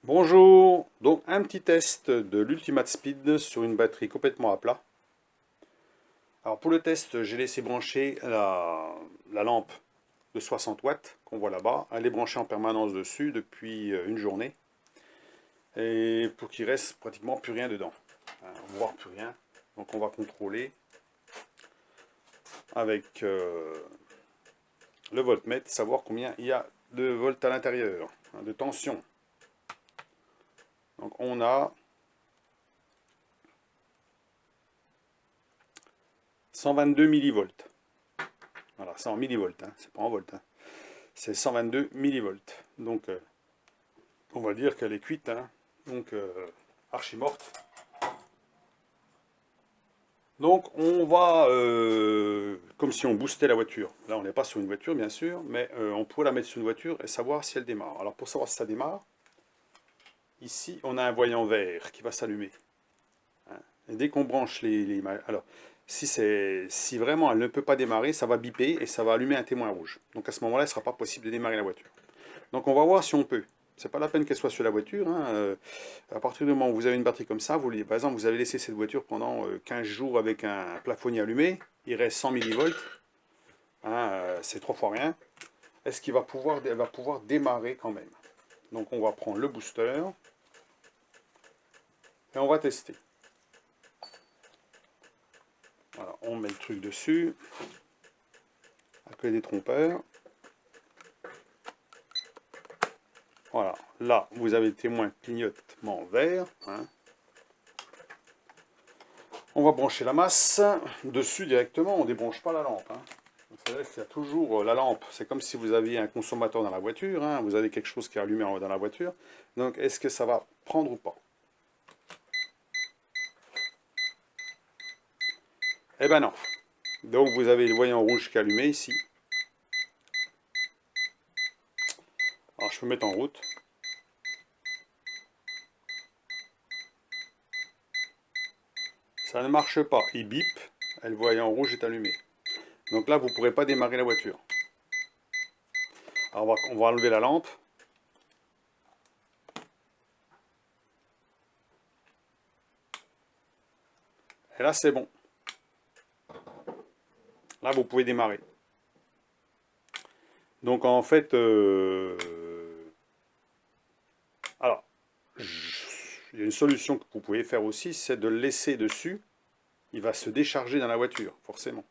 Bonjour, donc un petit test de l'Ultimate Speed sur une batterie complètement à plat. Alors pour le test, j'ai laissé brancher la lampe de 60 watts qu'on voit là-bas. Elle est branchée en permanence dessus depuis une journée. Et pour qu'il reste pratiquement plus rien dedans, voire plus rien. Donc on va contrôler avec le voltmètre, savoir combien il y a de volts à l'intérieur, de tension. Donc on a 122 millivolts. Voilà, c'est en millivolts, c'est pas en volts. C'est 122 millivolts. Donc, on va dire qu'elle est cuite, donc archi morte. Donc, on va, comme si on boostait la voiture. Là, on n'est pas sur une voiture, bien sûr, mais on pourrait la mettre sur une voiture et savoir si elle démarre. Alors, pour savoir si ça démarre, ici, on a un voyant vert qui va s'allumer. Et dès qu'on branche alors, si vraiment elle ne peut pas démarrer, ça va biper et ça va allumer un témoin rouge. Donc, à ce moment-là, il ne sera pas possible de démarrer la voiture. Donc, on va voir si on peut. C'est pas la peine qu'elle soit sur la voiture. À partir du moment où vous avez une batterie comme ça, par exemple, vous avez laissé cette voiture pendant 15 jours avec un plafonnier allumé, il reste 100 millivolts, c'est 3 fois rien. Est-ce qu'il va elle va pouvoir démarrer quand même? Donc on va prendre le booster et on va tester. Voilà, on met le truc dessus, avec des trompeurs. Voilà, là vous avez le témoin clignotement vert. On va brancher la masse dessus directement, on ne débranche pas la lampe. Vous savez qu'il y a toujours la lampe, c'est comme si vous aviez un consommateur dans la voiture, vous avez quelque chose qui est allumé dans la voiture. Donc est-ce que ça va prendre ou pas? Eh ben non. Donc vous avez le voyant rouge qui est allumé ici. Alors je peux mettre en route. Ça ne marche pas, il bip, et le voyant rouge est allumé. Donc là vous ne pourrez pas démarrer la voiture. Alors on va enlever la lampe. Et là c'est bon. Là vous pouvez démarrer. Donc en fait, alors, il y a une solution que vous pouvez faire aussi, c'est de le laisser dessus. Il va se décharger dans la voiture, forcément.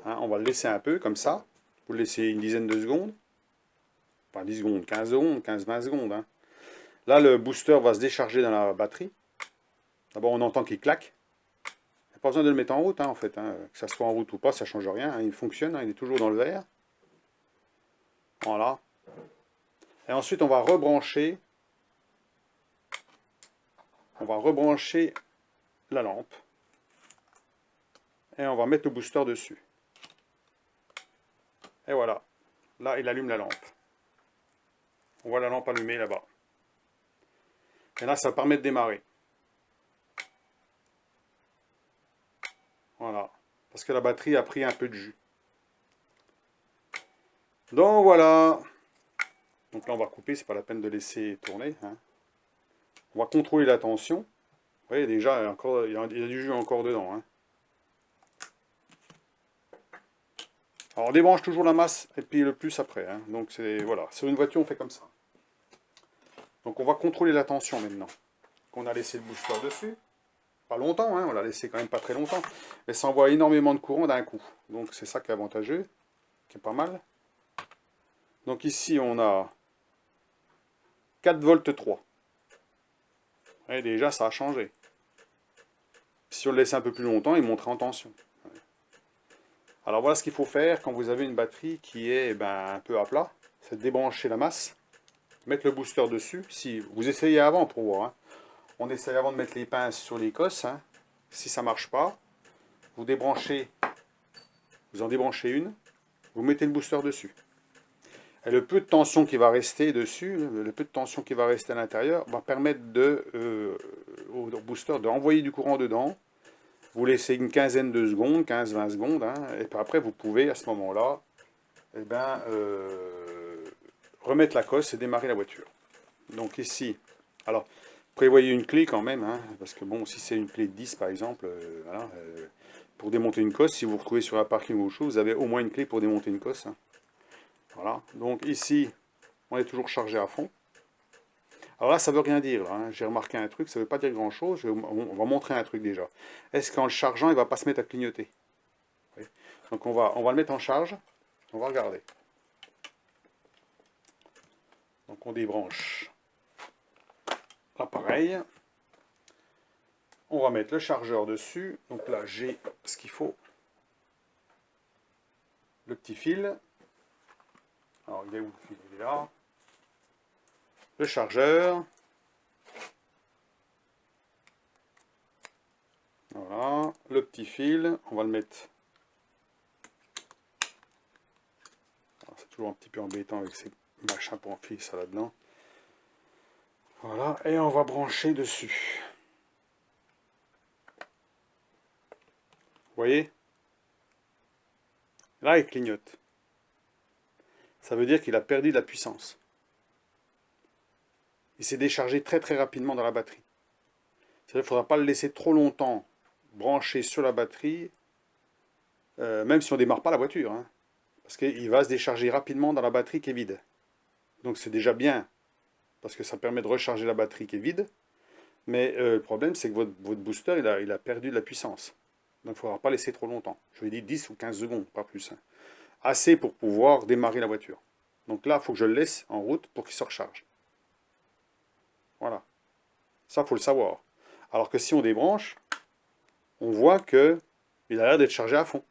On va le laisser un peu, comme ça. Vous le laissez une dizaine de secondes. Enfin 10 secondes, 15 secondes, 15-20 secondes. Là, le booster va se décharger dans la batterie. D'abord, on entend qu'il claque. Il n'y a pas besoin de le mettre en route, en fait. Que ça soit en route ou pas, ça ne change rien. Il fonctionne, il est toujours dans le vert. Voilà. Et ensuite, on va rebrancher. On va rebrancher la lampe. Et on va mettre le booster dessus. Et voilà. Là, il allume la lampe. On voit la lampe allumée là-bas. Et là, ça permet de démarrer. Voilà. Parce que la batterie a pris un peu de jus. Donc voilà. Donc là, on va couper, c'est pas la peine de laisser tourner. On va contrôler la tension. Vous voyez, déjà, il y a du jus encore dedans. Alors, on débranche toujours la masse et puis le plus après. Donc, voilà, sur une voiture, on fait comme ça. Donc, on va contrôler la tension maintenant. On a laissé le booster dessus. Pas longtemps, on l'a laissé quand même pas très longtemps. Mais ça envoie énormément de courant d'un coup. Donc, c'est ça qui est avantageux, qui est pas mal. Donc, ici, on a 4 volts 3. Et déjà, ça a changé. Si on le laissait un peu plus longtemps, il monterait en tension. Alors voilà ce qu'il faut faire quand vous avez une batterie qui est un peu à plat. C'est de débrancher la masse, mettre le booster dessus. Si vous essayez avant pour voir. On essaye avant de mettre les pinces sur les cosses. Si ça ne marche pas, vous débranchez, vous en débranchez une, vous mettez le booster dessus. Et le peu de tension qui va rester dessus, le peu de tension qui va rester à l'intérieur, va permettre au booster d'envoyer du courant dedans. Vous laissez une quinzaine de secondes, 15-20 secondes, et puis après vous pouvez à ce moment-là remettre la cosse et démarrer la voiture. Donc ici, alors, prévoyez une clé quand même, hein, parce que bon, si c'est une clé de 10 par exemple, voilà, pour démonter une cosse, si vous vous retrouvez sur un parking ou autre chose, vous avez au moins une clé pour démonter une cosse. Hein. Voilà, donc ici, on est toujours chargé à fond. Alors là, ça veut rien dire, hein. J'ai remarqué un truc, ça ne veut pas dire grand-chose, on va montrer un truc déjà. Est-ce qu'en le chargeant, il ne va pas se mettre à clignoter? Oui. Donc on va le mettre en charge, on va regarder. Donc on débranche l'appareil. On va mettre le chargeur dessus. Donc là, j'ai ce qu'il faut. Le petit fil. Alors, il est où le fil? Il est là. Le chargeur. Voilà. Le petit fil. On va le mettre. C'est toujours un petit peu embêtant avec ces machins pour enfiler ça là-dedans. Voilà. Et on va brancher dessus. Vous voyez? Là, il clignote. Ça veut dire qu'il a perdu de la puissance. Il s'est déchargé très très rapidement dans la batterie. Il ne faudra pas le laisser trop longtemps branché sur la batterie, même si on ne démarre pas la voiture. Hein, parce qu'il va se décharger rapidement dans la batterie qui est vide. Donc c'est déjà bien, parce que ça permet de recharger la batterie qui est vide. Mais le problème, c'est que votre booster, il a perdu de la puissance. Donc il ne faudra pas laisser trop longtemps. Je vous ai dit 10 ou 15 secondes, pas plus. Hein. Assez pour pouvoir démarrer la voiture. Donc là, il faut que je le laisse en route pour qu'il se recharge. Voilà. Ça, il faut le savoir. Alors que si on débranche, on voit que il a l'air d'être chargé à fond.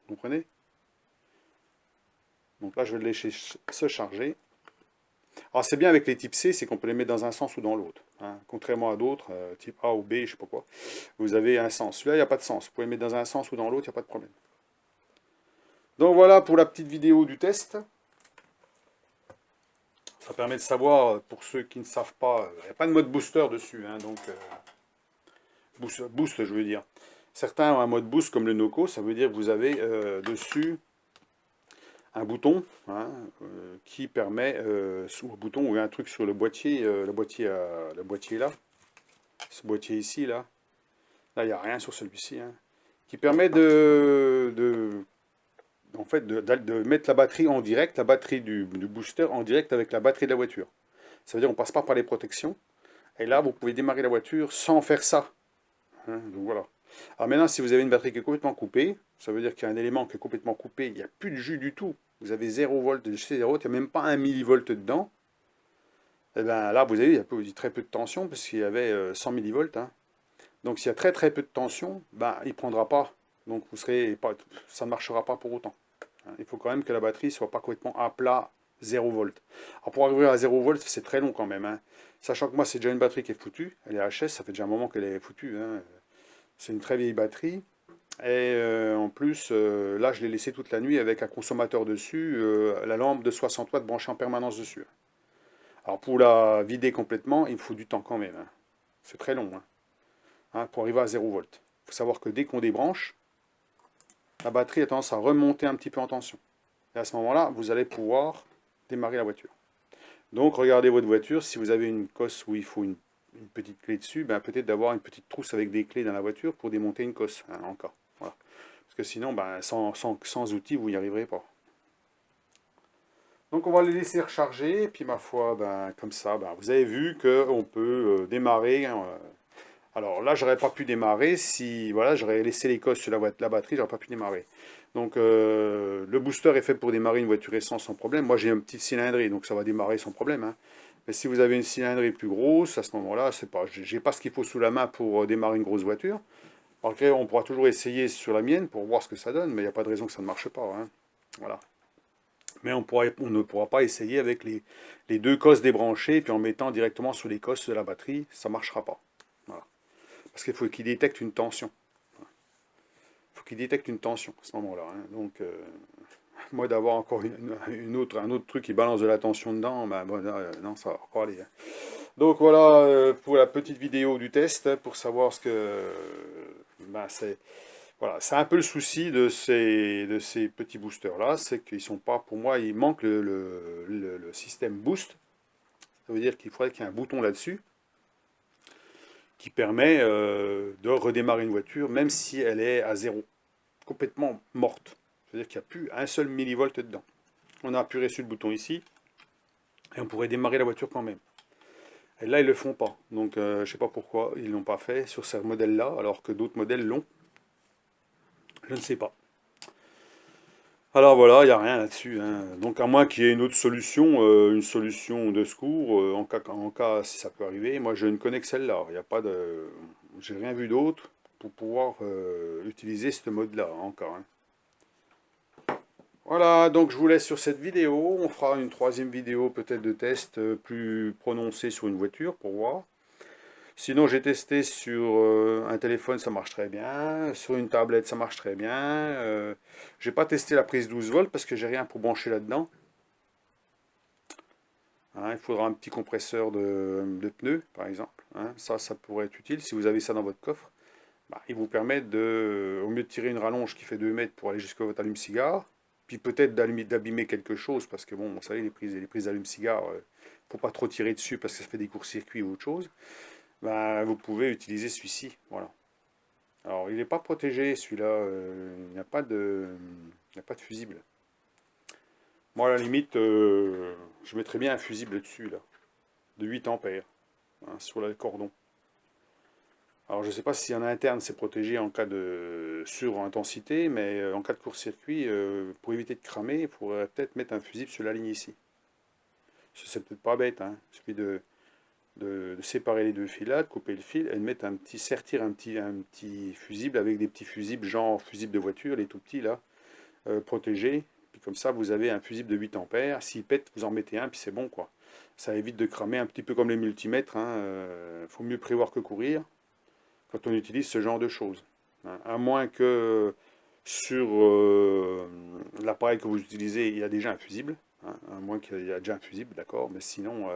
Vous comprenez? Donc là, je vais le laisser se charger. Alors c'est bien avec les types C, c'est qu'on peut les mettre dans un sens ou dans l'autre. Hein. Contrairement à d'autres, type A ou B, je ne sais pas quoi, vous avez un sens. Celui-là, il n'y a pas de sens. Vous pouvez le mettre dans un sens ou dans l'autre, il n'y a pas de problème. Donc voilà pour la petite vidéo du test. Ça permet de savoir, pour ceux qui ne savent pas, il n'y a pas de mode booster dessus. Hein, donc, boost, je veux dire. Certains ont un mode boost comme le Noco, ça veut dire que vous avez dessus un bouton hein, qui permet, sous un bouton ou un truc sur le boîtier, le boîtier là, ce boîtier ici, là il n'y a rien sur celui-ci, hein, qui permet en fait, de mettre la batterie en direct, la batterie du booster en direct avec la batterie de la voiture. Ça veut dire qu'on ne passe pas par les protections, et là vous pouvez démarrer la voiture sans faire ça. Hein, donc voilà. Alors maintenant, si vous avez une batterie qui est complètement coupée, ça veut dire qu'il y a un élément qui est complètement coupé, il n'y a plus de jus du tout, vous avez 0 volt de chez 0, il n'y a même pas 1 millivolt dedans, et bien là, vous avez, il y a très peu de tension, parce qu'il y avait 100 millivolts. Hein. Donc s'il y a très très peu de tension, ben, il ne prendra pas, donc ça ne marchera pas pour autant. Hein. Il faut quand même que la batterie ne soit pas complètement à plat, 0 volt. Alors pour arriver à 0 volt, c'est très long quand même. Hein. Sachant que moi, c'est déjà une batterie qui est foutue, elle est HS, ça fait déjà un moment qu'elle est foutue. Hein. C'est une très vieille batterie. Et en plus, là, je l'ai laissé toute la nuit avec un consommateur dessus, la lampe de 60 watts branchée en permanence dessus. Alors pour la vider complètement, il faut du temps quand même. Hein. C'est très long hein, pour arriver à 0 volt. Il faut savoir que dès qu'on débranche, la batterie a tendance à remonter un petit peu en tension. Et à ce moment-là, vous allez pouvoir démarrer la voiture. Donc regardez votre voiture, si vous avez une cosse où il faut une petite clé dessus, ben, peut-être d'avoir une petite trousse avec des clés dans la voiture pour démonter une cosse, hein, encore. Voilà. Parce que sinon, ben, sans outils, vous n'y arriverez pas. Donc on va les laisser recharger, et puis ma foi, ben, comme ça, ben, vous avez vu qu'on peut démarrer. Hein, alors là, j'aurais pas pu démarrer si, voilà, j'aurais laissé les cosses sur la batterie, j'aurais pas pu démarrer. Donc le booster est fait pour démarrer une voiture essence sans problème. Moi j'ai une petite cylindrée, donc ça va démarrer sans problème. Hein. Mais si vous avez une cylindrée plus grosse, à ce moment-là, j'ai pas ce qu'il faut sous la main pour démarrer une grosse voiture. Après, on pourra toujours essayer sur la mienne pour voir ce que ça donne, mais il n'y a pas de raison que ça ne marche pas. Hein. Voilà. Mais on ne pourra pas essayer avec les deux cosses débranchées, et puis en mettant directement sur les cosses de la batterie, ça ne marchera pas. Voilà. Parce qu'il faut qu'il détecte une tension. Il faut qu'il détecte une tension à ce moment-là. Hein. Donc, moi d'avoir encore un autre truc qui balance de la tension dedans, ben, bon, non, ça va encore aller. Hein. Donc voilà pour la petite vidéo du test, pour savoir ce que... Ben, voilà, c'est un peu le souci de ces petits boosters-là, c'est qu'ils sont pas, pour moi, il manque le système boost. Ça veut dire qu'il faudrait qu'il y ait un bouton là-dessus qui permet de redémarrer une voiture, même si elle est à zéro, complètement morte. C'est-à-dire qu'il n'y a plus un seul millivolt dedans. On a appuyé sur le bouton ici, et on pourrait démarrer la voiture quand même. Et là, ils ne le font pas. Donc, je ne sais pas pourquoi ils ne l'ont pas fait sur ce modèle-là, alors que d'autres modèles l'ont. Je ne sais pas. Alors voilà, il n'y a rien là-dessus, hein. Donc à moins qu'il y ait une autre solution, une solution de secours, en cas si ça peut arriver. Moi je ne connais que celle-là. Il n'y a pas de. J'ai rien vu d'autre pour pouvoir utiliser ce mode-là encore, hein. Voilà, donc je vous laisse sur cette vidéo. On fera une troisième vidéo peut-être de test plus prononcé sur une voiture pour voir. Sinon, j'ai testé sur un téléphone, ça marche très bien. Sur une tablette, ça marche très bien. J'ai pas testé la prise 12 volts parce que j'ai rien pour brancher là-dedans. Hein, il faudra un petit compresseur de pneus, par exemple, hein. Ça pourrait être utile si vous avez ça dans votre coffre. Bah, il vous permet de, au mieux de tirer une rallonge qui fait 2 mètres pour aller jusqu'à votre allume-cigare, puis peut-être d'abîmer quelque chose, parce que bon, vous savez, les prises d'allume-cigare, faut pas trop tirer dessus parce que ça fait des courts-circuits ou autre chose. Ben, vous pouvez utiliser celui-ci. Voilà. Alors, il n'est pas protégé, celui-là. Il n'y a pas de fusible. Moi, à la limite, je mettrais bien un fusible dessus, là, de 8 ampères, hein, sur le cordon. Alors, je ne sais pas si en interne, c'est protégé en cas de surintensité, mais en cas de court-circuit, pour éviter de cramer, il faudrait peut-être mettre un fusible sur la ligne ici. C'est peut-être pas bête, hein. Il suffit de séparer les deux fils là, de couper le fil et de mettre sertir un petit fusible avec des petits fusibles, genre fusible de voiture, les tout petits là, protégés. Puis comme ça, vous avez un fusible de 8 ampères. S'il pète, vous en mettez un, puis c'est bon quoi. Ça évite de cramer un petit peu comme les multimètres, hein. Faut mieux prévoir que courir quand on utilise ce genre de choses, hein. À moins que sur l'appareil que vous utilisez, il y a déjà un fusible, hein. À moins qu'il y a déjà un fusible, d'accord, mais sinon,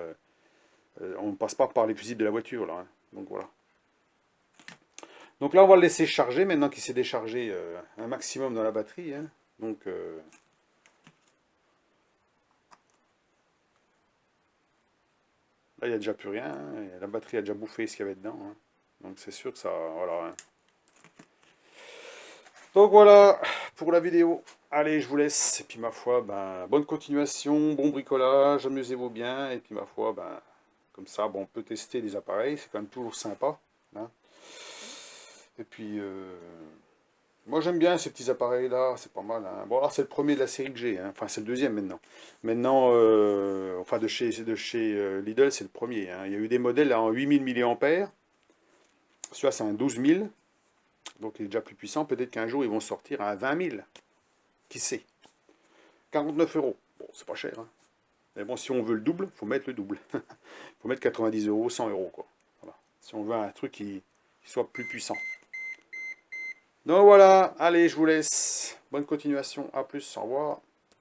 on ne passe pas par les fusibles de la voiture, là, hein. Donc voilà. Donc là, on va le laisser charger, maintenant qu'il s'est déchargé un maximum dans la batterie, hein. Donc, là, il n'y a déjà plus rien, hein. La batterie a déjà bouffé ce qu'il y avait dedans, hein. Donc c'est sûr que ça... Voilà, hein. Donc voilà pour la vidéo. Allez, je vous laisse. Et puis ma foi, ben, bonne continuation, bon bricolage, amusez-vous bien. Et puis ma foi, ben, comme ça, bon, on peut tester des appareils, c'est quand même toujours sympa, hein. Et puis, moi j'aime bien ces petits appareils-là, c'est pas mal, hein. Bon, alors c'est le premier de la série que j'ai, hein. Enfin c'est le deuxième maintenant. Maintenant, enfin de chez Lidl, c'est le premier, hein. Il y a eu des modèles en 8000 mAh. Celui-là c'est un 12000. Donc il est déjà plus puissant. Peut-être qu'un jour ils vont sortir à 20 000. Qui sait? 49 euros. Bon, c'est pas cher, hein. Mais bon, si on veut le double, il faut mettre le double. Il faut mettre 90 euros, 100 euros, quoi. Voilà. Si on veut un truc qui soit plus puissant. Donc voilà, allez, je vous laisse. Bonne continuation, à plus, au revoir.